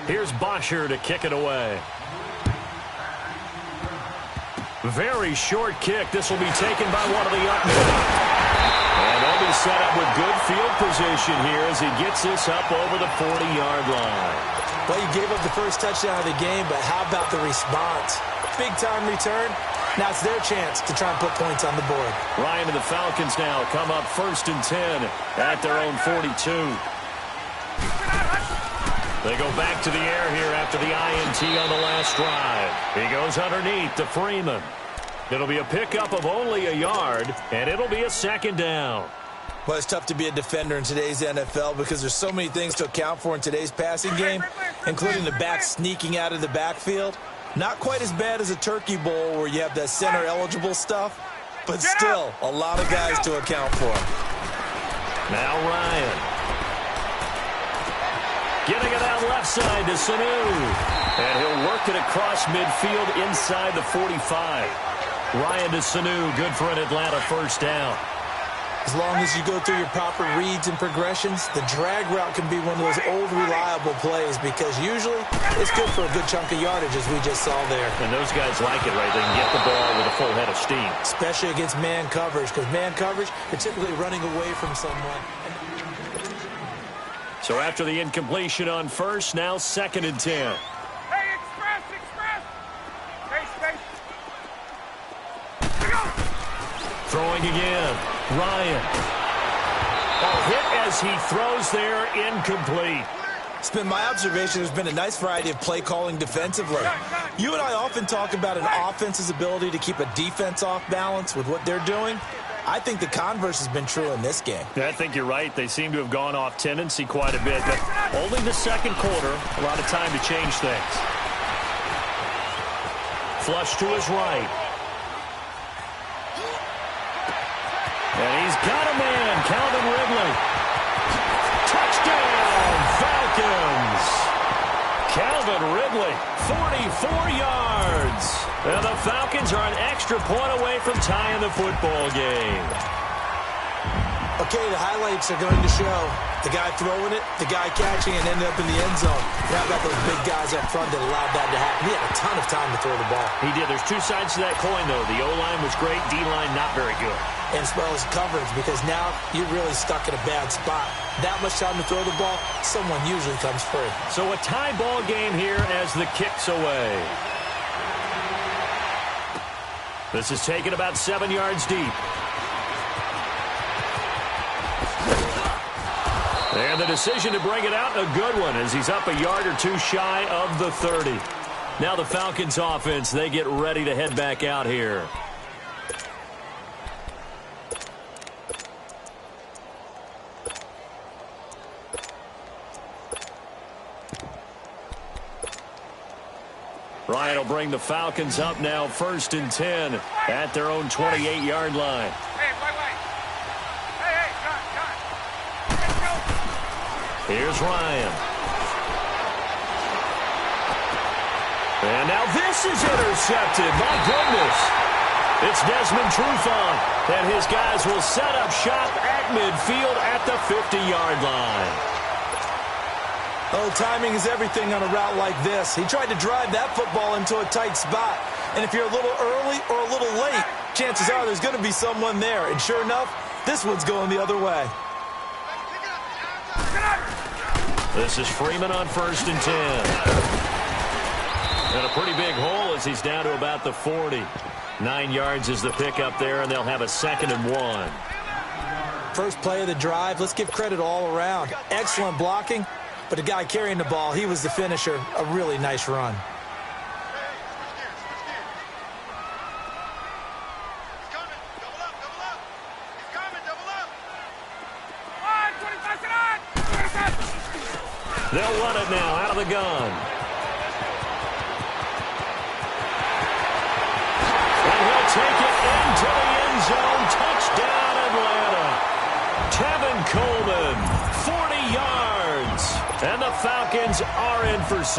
Here's Bosher to kick it away. Very short kick. This will be taken by one of the upmen. And they'll be set up with good field position here as he gets this up over the 40-yard line. Well, you gave up the first touchdown of the game, but how about the response? Big-time return. Now it's their chance to try and put points on the board. Ryan and the Falcons now come up 1st and 10 at their own 42. They go back to the air here after the INT on the last drive. He goes underneath to Freeman. It'll be a pickup of only a yard, and it'll be a 2nd down. Well, it's tough to be a defender in today's NFL because there's so many things to account for in today's passing game, including the back sneaking out of the backfield. Not quite as bad as a turkey bowl where you have that center-eligible stuff, but still a lot of guys to account for. Now Ryan. Getting it out left side to Sanu. And he'll work it across midfield inside the 45. Ryan to Sanu, good for an Atlanta 1st down. As long as you go through your proper reads and progressions, the drag route can be one of those old reliable plays because usually it's good for a good chunk of yardage as we just saw there. And those guys like it, right? They can get the ball with a full head of steam. Especially against man coverage because man coverage, you're typically running away from someone. So after the incompletion on 1st, now 2nd and 10. Hey, express! Space! Throwing again. Ryan. A hit as he throws there, incomplete. It's been my observation there's been a nice variety of play calling defensively. You and I often talk about an offense's ability to keep a defense off balance with what they're doing. I think the converse has been true in this game. I think you're right. They seem to have gone off tendency quite a bit, but only the 2nd quarter, a lot of time to change things. Flush to his right. And he's got a man, Calvin Ridley. Touchdown, Falcons. Calvin Ridley, 44 yards. And the Falcons are an extra point away from tying the football game. Okay, the highlights are going to show the guy throwing it, the guy catching it, and ended up in the end zone. Now got those big guys up front that allowed that to happen. He had a ton of time to throw the ball. He did. There's 2 sides to that coin, though. The O-line was great. D-line not very good. And as well as coverage, because now you're really stuck in a bad spot. That much time to throw the ball, someone usually comes free. So a tie ball game here as the kick's away. This is taken about 7 yards deep. And the decision to bring it out, a good one, as he's up a yard or 2 shy of the 30. Now the Falcons offense, they get ready to head back out here. Ryan will bring the Falcons up now 1st and 10 at their own 28-yard line. Hey, wait. Hey, cut. Let's go. Here's Ryan. And now this is intercepted. My goodness. It's Desmond Trufant, and his guys will set up shop at midfield at the 50-yard line. Oh, timing is everything on a route like this. He tried to drive that football into a tight spot. And if you're a little early or a little late, chances are there's going to be someone there. And sure enough, this one's going the other way. This is Freeman on 1st and 10. And a pretty big hole as he's down to about the 40. 9 yards is the pickup there, and they'll have a 2nd and 1. First play of the drive, let's give credit all around. Excellent blocking. But the guy carrying the ball, he was the finisher. A really nice run. They'll run it now out of the gun. And he'll take it into the end zone. Touchdown, Atlanta. Tevin Coleman, 40 yards. And the Falcons are in for 6.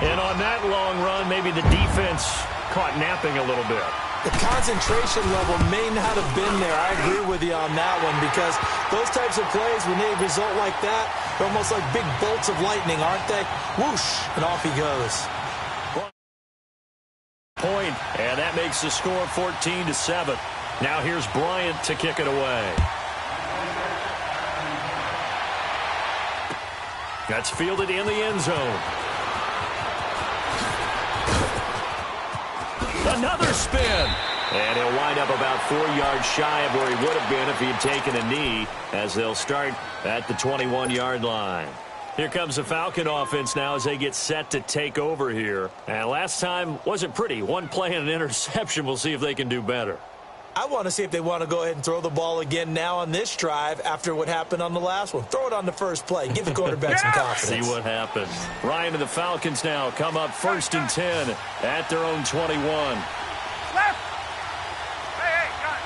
And on that long run, maybe the defense caught napping a little bit. The concentration level may not have been there. I agree with you on that one because those types of plays, when they result like that, they're almost like big bolts of lightning, aren't they? Whoosh, and off he goes. Point, and that makes the score 14-7. Now here's Bryant to kick it away. That's fielded in the end zone. Another spin. And he'll wind up about 4 yards shy of where he would have been if he had taken a knee, as they'll start at the 21-yard line. Here comes the Falcon offense now as they get set to take over here. And last time wasn't pretty. One play and an interception. We'll see if they can do better. I want to see if they want to go ahead and throw the ball again now on this drive after what happened on the last one. Throw it on the first play. Give the quarterback some confidence. See what happens. Ryan and the Falcons now come up 1st and 10 at their own 21. Left. Hey, gun.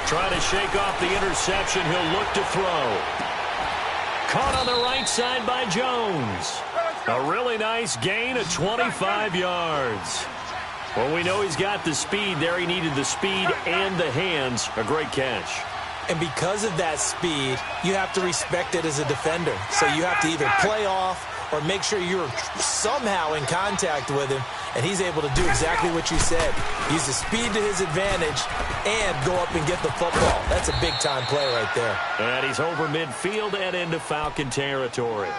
Trying to shake off the interception. He'll look to throw. Caught on the right side by Jones. A really nice gain of 25 yards. Well, we know he's got the speed there. He needed the speed and the hands. A great catch. And because of that speed, you have to respect it as a defender. So you have to either play off or make sure you're somehow in contact with him, and he's able to do exactly what you said. Use the speed to his advantage and go up and get the football. That's a big-time play right there. And he's over midfield and into Falcon territory.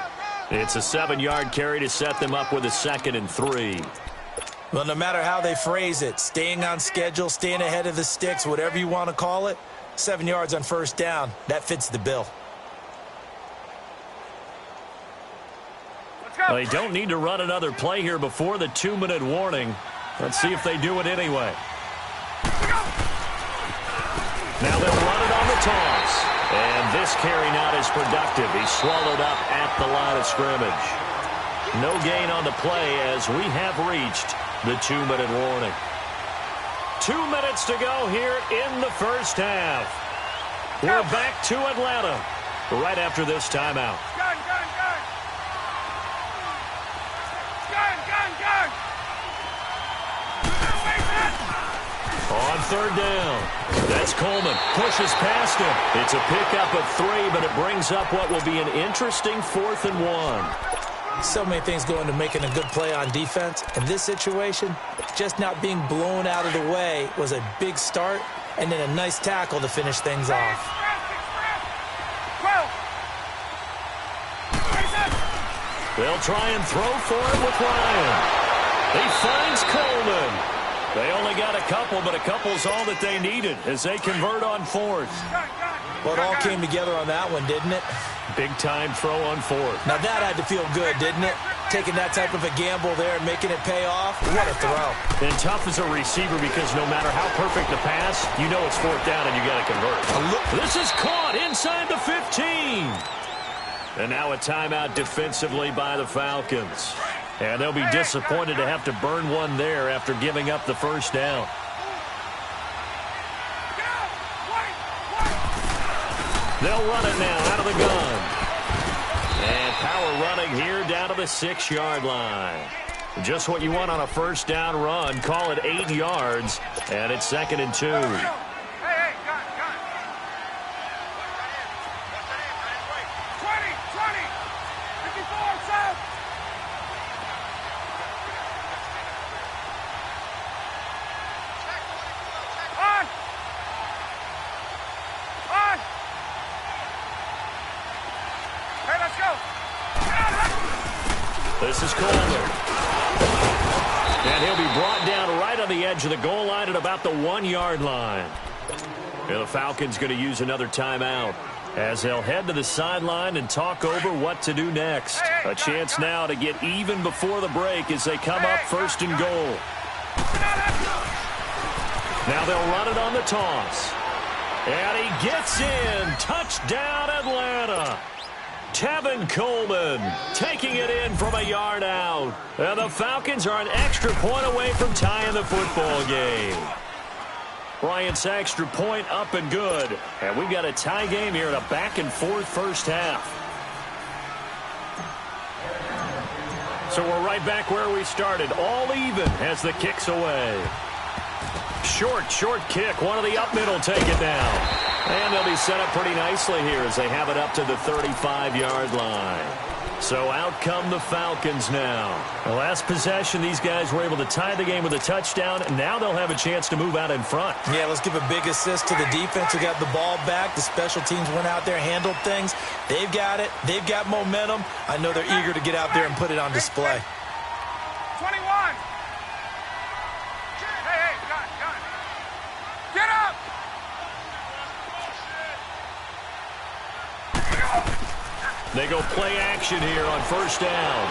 It's a 7-yard carry to set them up with a 2nd and 3. Well, no matter how they phrase it, staying on schedule, staying ahead of the sticks, whatever you want to call it, 7 yards on 1st down, that fits the bill. Well, they don't need to run another play here before the 2-minute warning. Let's see if they do it anyway. Now they'll run it on the toss. And this carry not as productive. He's swallowed up at the line of scrimmage. No gain on the play as we have reached the 2-minute warning. 2 minutes to go here in the first half. We're back to Atlanta right after this timeout. Gun. On 3rd down, that's Coleman. Pushes past him. It's a pickup of 3, but it brings up what will be an interesting 4th and 1. So many things go into making a good play on defense. In this situation, just not being blown out of the way was a big start, and then a nice tackle to finish things off. They'll try and throw for it with Ryan. He finds Coleman. They only got a couple, but a couple's all that they needed as they convert on 4th. Well, it all came together on that one, didn't it? Big-time throw on 4th. Now that had to feel good, didn't it? Taking that type of a gamble there and making it pay off. What a throw. And tough as a receiver because no matter how perfect the pass, you know it's 4th down and you got to convert. This is caught inside the 15. And now a timeout defensively by the Falcons. And they'll be disappointed to have to burn one there after giving up the 1st down. They'll run it now out of the gun. And power running here down to the 6-yard line. Just what you want on a 1st down run. Call it 8 yards. And it's 2nd and 2. This is Coleman. And he'll be brought down right on the edge of the goal line at about the 1-yard line. And the Falcons going to use another timeout as they'll head to the sideline and talk over what to do next. A chance now to get even before the break as they come up 1st and goal. Now they'll run it on the toss. And he gets in. Touchdown, Atlanta. Tevin Coleman taking it in from a yard out. And the Falcons are an extra point away from tying the football game. Bryant's extra point up and good. And we've got a tie game here in a back-and-forth first half. So we're right back where we started. All even as the kick's away. Short kick. One of the up middle take it down. And they'll be set up pretty nicely here as they have it up to the 35-yard line. So out come the Falcons now. The last possession, these guys were able to tie the game with a touchdown, and now they'll have a chance to move out in front. Yeah, let's give a big assist to the defense who got the ball back. The special teams went out there, handled things. They've got it. They've got momentum. I know they're eager to get out there and put it on display. 21. Hey, gun. Get up. They go play action here on first down.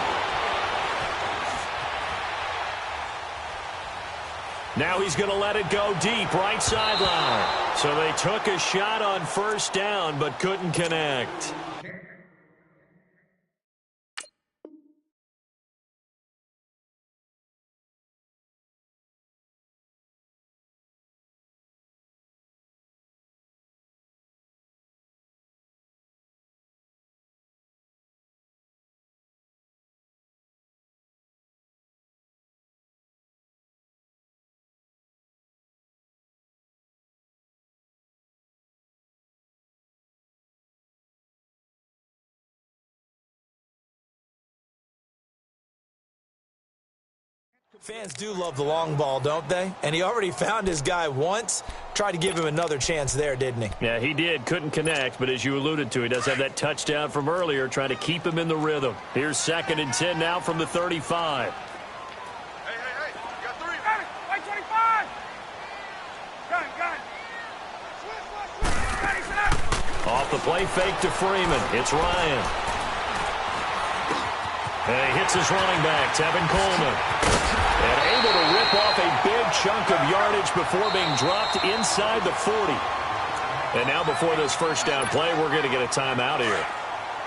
Now he's going to let it go deep, right sideline. So they took a shot on first down but couldn't connect. Fans do love the long ball, don't they? And he already found his guy once. Tried to give him another chance there, didn't he? Yeah, he did. Couldn't connect, but as you alluded to, he does have that touchdown from earlier, trying to keep him in the rhythm. Here's 2nd and 10 now from the 35. Hey, you got 3. White 25. Gun. Ready, set up. Off the play fake to Freeman. It's Ryan. And he hits his running back, Tevin Coleman. And able to rip off a big chunk of yardage before being dropped inside the 40. And now before this first down play, we're going to get a timeout here,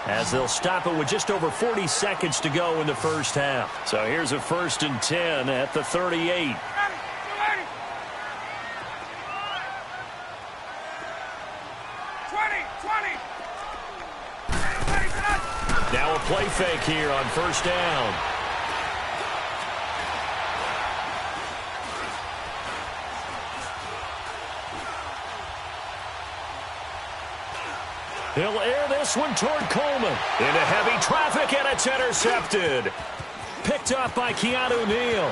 as they'll stop it with just over 40 seconds to go in the first half. So here's a 1st and 10 at the 38. Now a play fake here on first down. He'll air this one toward Coleman. Into heavy traffic, and it's intercepted. Picked up by Keanu Neal.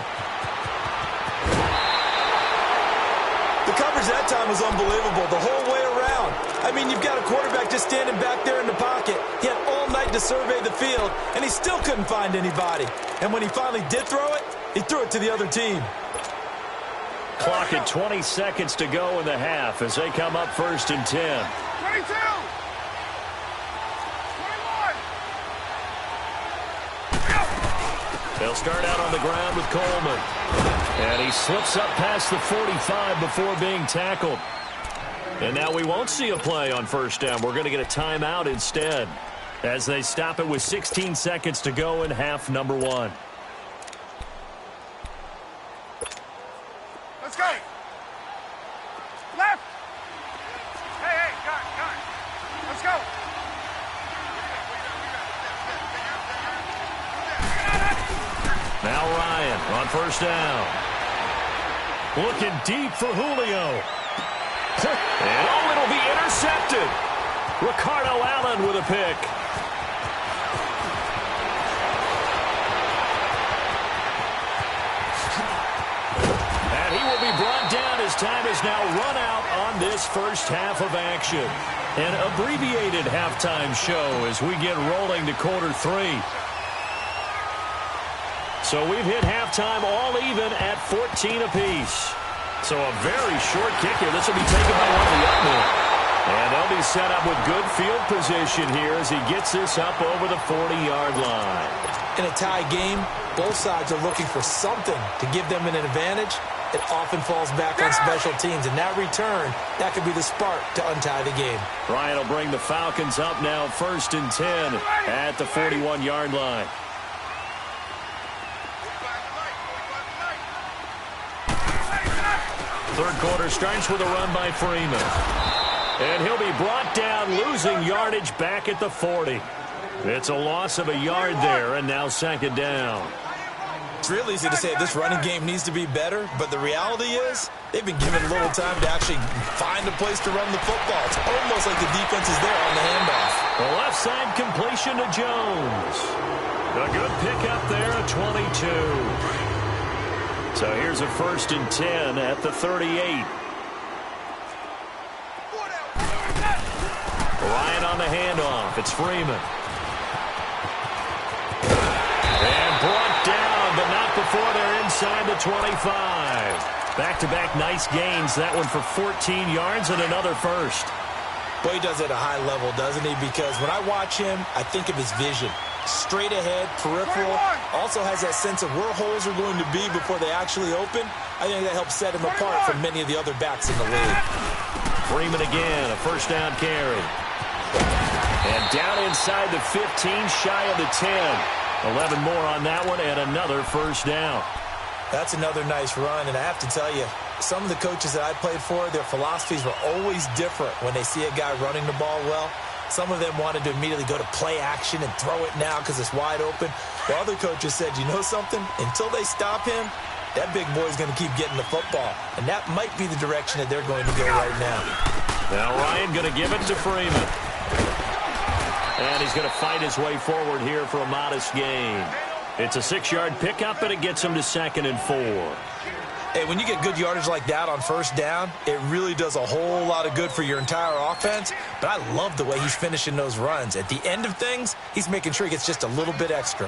The coverage that time was unbelievable the whole way around. I mean, you've got a quarterback just standing back there in the pocket. He had all night to survey the field, and he still couldn't find anybody. And when he finally did throw it, he threw it to the other team. Clock at 20 seconds to go in the half as they come up 1st and 10. 22. 21. They'll start out on the ground with Coleman. And he slips up past the 45 before being tackled. And now we won't see a play on first down. We're going to get a timeout instead, as they stop it with 16 seconds to go in half number 1. Let's go. Left. Hey, gun. Let's go. Now Ryan on first down. Looking deep for Julio. And it'll be intercepted. Ricardo Allen with a pick. And he will be brought down as time is now run out on this first half of action. An abbreviated halftime show as we get rolling to quarter 3. So we've hit halftime all even at 14 apiece. So a very short kick here. This will be taken by one of the up men. And they'll be set up with good field position here as he gets this up over the 40-yard line. In a tie game, both sides are looking for something to give them an advantage. It often falls back on special teams. And that return, that could be the spark to untie the game. Ryan will bring the Falcons up now 1st and 10 at the 41-yard line. Third quarter starts with a run by Freeman. And he'll be brought down, losing yardage back at the 40. It's a loss of a yard there, and now second down. It's real easy to say this running game needs to be better, but the reality is they've been given a little time to actually find a place to run the football. It's almost like the defense is there on the handoff. The left side completion to Jones. A good pickup there at 22. So here's a 1st and 10 at the 38. Ryan on the handoff. It's Freeman. And brought down, but not before they're inside the 25. Back-to-back nice gains. That one for 14 yards and another first. Boy, he does it at a high level, doesn't he? Because when I watch him, I think of his vision. Straight ahead, peripheral. Also has that sense of where holes are going to be before they actually open. I think that helps set him apart from many of the other backs in the league. Freeman again, a first down carry. And down inside the 15, shy of the 10. 11 more on that one, and another first down. That's another nice run, and I have to tell you, some of the coaches that I played for, their philosophies were always different when they see a guy running the ball well. Some of them wanted to immediately go to play action and throw it now because it's wide open. While other coaches said, you know something? Until they stop him, that big boy's going to keep getting the football. And that might be the direction that they're going to go right now. Now Ryan going to give it to Freeman. And he's going to fight his way forward here for a modest gain. It's a 6-yard pickup, and it gets him to 2nd and 4. Hey, when you get good yardage like that on first down, it really does a whole lot of good for your entire offense. But I love the way he's finishing those runs. At the end of things, he's making sure he gets just a little bit extra.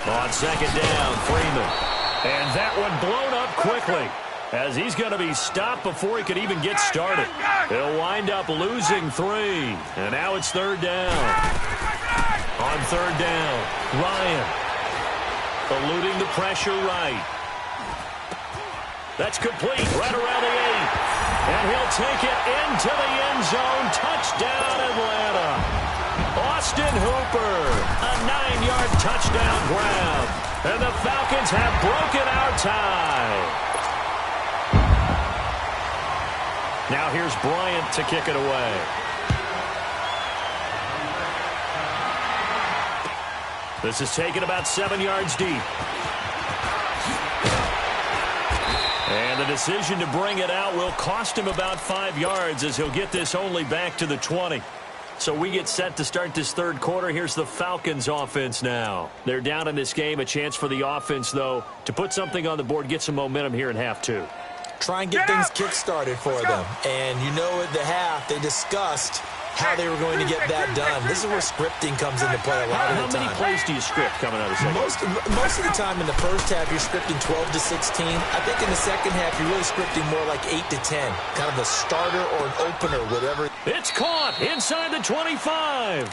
On 2nd down, Freeman. And that one blown up quickly, as he's going to be stopped before he could even get started. He'll wind up losing 3. And now it's 3rd down. On 3rd down, Ryan. Eluding the pressure right. That's complete right around the 8. And he'll take it into the end zone. Touchdown, Atlanta. Austin Hooper, a 9-yard touchdown grab. And the Falcons have broken our tie. Now here's Bryant to kick it away. This is taken about 7 yards deep. And the decision to bring it out will cost him about 5 yards, as he'll get this only back to the 20. So we get set to start this 3rd quarter. Here's the Falcons offense now. They're down in this game. A chance for the offense, though, to put something on the board, get some momentum here in half 2. Try and get things kick-started for them. And you know at the half, they discussed how they were going to get that done. This is where scripting comes into play a lot of the time. How many plays do you script coming out of the second? Most of the time in the first half, you're scripting 12 to 16. I think in the second half, you're really scripting more like 8 to 10. Kind of a starter or an opener, whatever. It's caught inside the 25.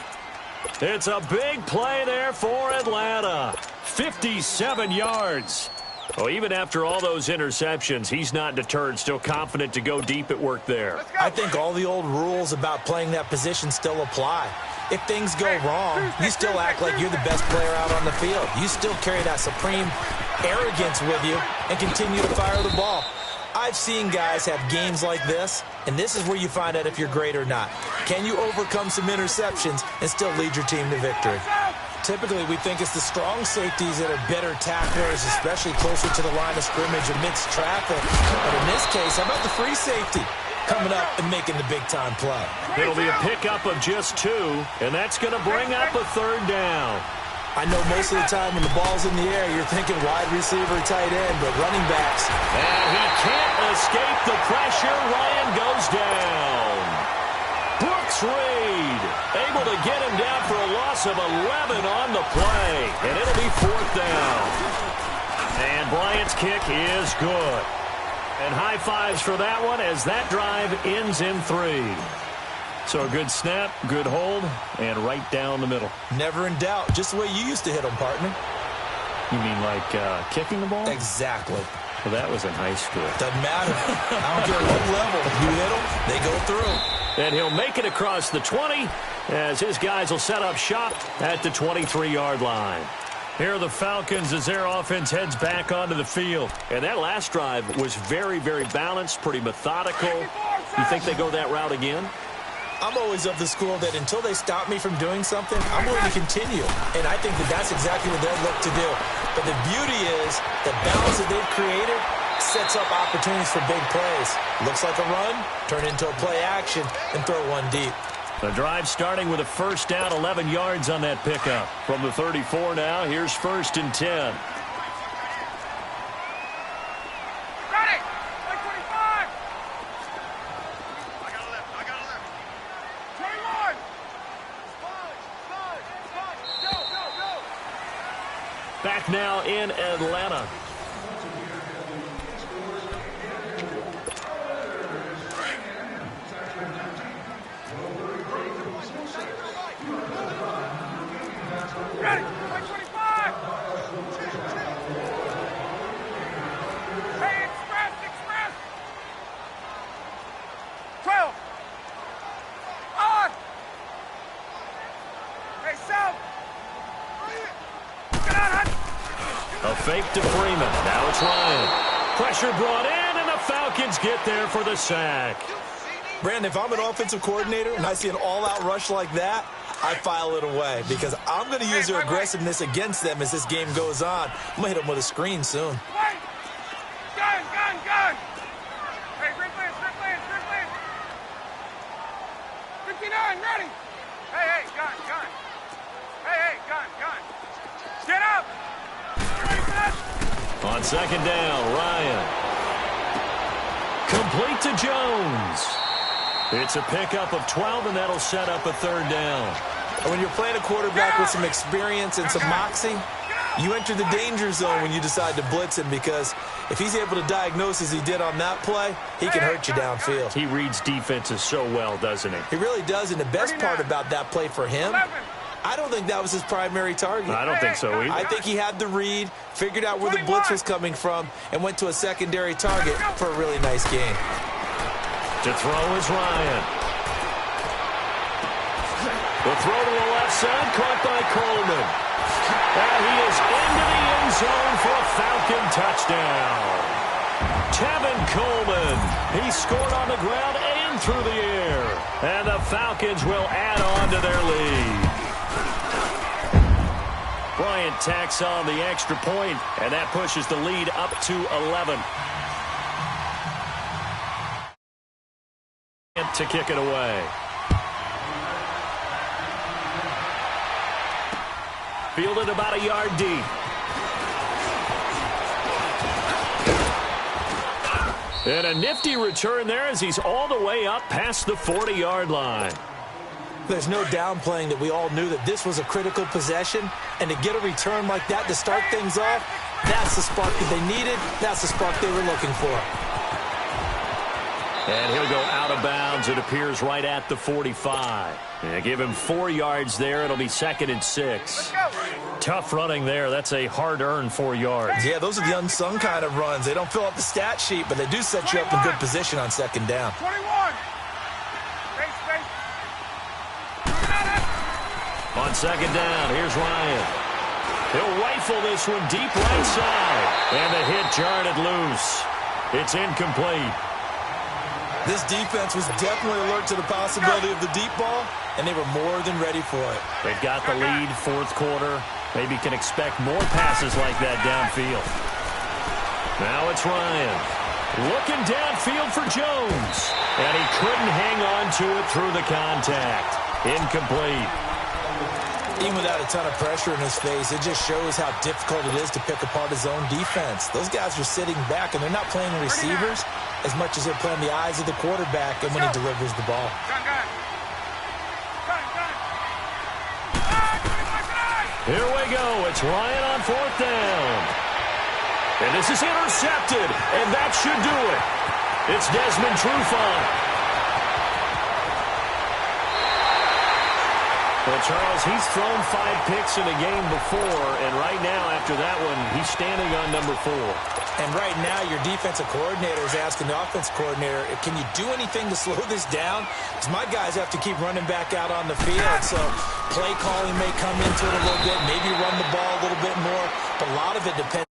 It's a big play there for Atlanta. 57 yards. Well, even after all those interceptions, he's not deterred, still confident to go deep at work there. I think all the old rules about playing that position still apply. If things go wrong, you still act like you're the best player out on the field. You still carry that supreme arrogance with you and continue to fire the ball. I've seen guys have games like this, and this is where you find out if you're great or not. Can you overcome some interceptions and still lead your team to victory? Typically, we think it's the strong safeties that are better tacklers, especially closer to the line of scrimmage amidst traffic. But in this case, how about the free safety coming up and making the big-time play? It'll be a pickup of just 2, and that's going to bring up a 3rd down. I know most of the time when the ball's in the air, you're thinking wide receiver, tight end, but running backs. And he can't escape the pressure. Ryan goes down. Brooks Reed able to get him down for a loss of 11 on the play. And it'll be 4th down. And Bryant's kick is good. And high fives for that one as that drive ends in 3. So a good snap, good hold, and right down the middle. Never in doubt. Just the way you used to hit them, partner. You mean like kicking the ball? Exactly. Well, that was in high school. Doesn't matter. I don't care what level. You hit them, they go through. And he'll make it across the 20 as his guys will set up shop at the 23-yard line. Here are the Falcons as their offense heads back onto the field. And that last drive was very, very balanced, pretty methodical. You think they go that route again? I'm always of the school that until they stop me from doing something, I'm willing to continue. And I think that that's exactly what they'll look to do. But the beauty is the balance that they've created sets up opportunities for big plays. Looks like a run, turn into a play action, and throw one deep. The drive starting with a first down, 11 yards on that pickup. From the 34 now, here's 1st and 10. Back now in Atlanta. Ready, 25. Hey, express. 12. On. Hey, Sal. Get on, Hutch. A fake to Freeman. Now it's Ryan. Pressure brought in, and the Falcons get there for the sack. Brandon, if I'm an offensive coordinator and I see an all-out rush like that, I file it away because I'm going to use their aggressiveness against them as this game goes on. I'm going to hit them with a screen soon. Wait. Gun. Hey, Ripley. 59, ready. Hey, gun. Hey, gun. Get up. Ready for this? On 2nd down, Ryan. Complete to Jones. It's a pickup of 12, and that'll set up a 3rd down. When you're playing a quarterback with some experience and some moxie, you enter the danger zone when you decide to blitz him because if he's able to diagnose as he did on that play, he can hurt you downfield. He reads defenses so well, doesn't he? He really does, and the best part about that play for him, I don't think that was his primary target. I don't think so either. I think he had the read, figured out where the blitz was coming from, and went to a secondary target for a really nice gain. To throw is Ryan. The throw to the left side, caught by Coleman. And he is into the end zone for a Falcon touchdown. Tevin Coleman. He scored on the ground and through the air. And the Falcons will add on to their lead. Bryant tacks on the extra point, and that pushes the lead up to 11. To kick it away. Fielded about a yard deep. And a nifty return there as he's all the way up past the 40-yard line. There's no downplaying that we all knew that this was a critical possession, and to get a return like that to start things off, that's the spark that they needed. That's the spark they were looking for. And he'll go out of bounds, it appears, right at the 45. And give him 4 yards there. It'll be 2nd and 6. Tough running there. That's a hard-earned 4 yards. Yeah, those are the unsung kind of runs. They don't fill up the stat sheet, but they do set you up in good position on 2nd down. 21. Space. On 2nd down, here's Ryan. He'll rifle this one deep right side. And the hit jarred it loose. It's incomplete. This defense was definitely alert to the possibility of the deep ball, and they were more than ready for it. They've got the lead, 4th quarter. Maybe can expect more passes like that downfield. Now it's Ryan. Looking downfield for Jones. And he couldn't hang on to it through the contact. Incomplete. Even without a ton of pressure in his face, it just shows how difficult it is to pick apart his own defense. Those guys are sitting back, and they're not playing receivers as much as they're playing the eyes of the quarterback and when he delivers the ball. Here we go. It's Ryan on 4th down. And this is intercepted, and that should do it. It's Desmond Trufant. Well, Charles, he's thrown 5 picks in a game before, and right now, after that one, he's standing on number 4. And right now, your defensive coordinator is asking the offensive coordinator, can you do anything to slow this down? Because my guys have to keep running back out on the field, so play calling may come into it a little bit, maybe run the ball a little bit more, but a lot of it depends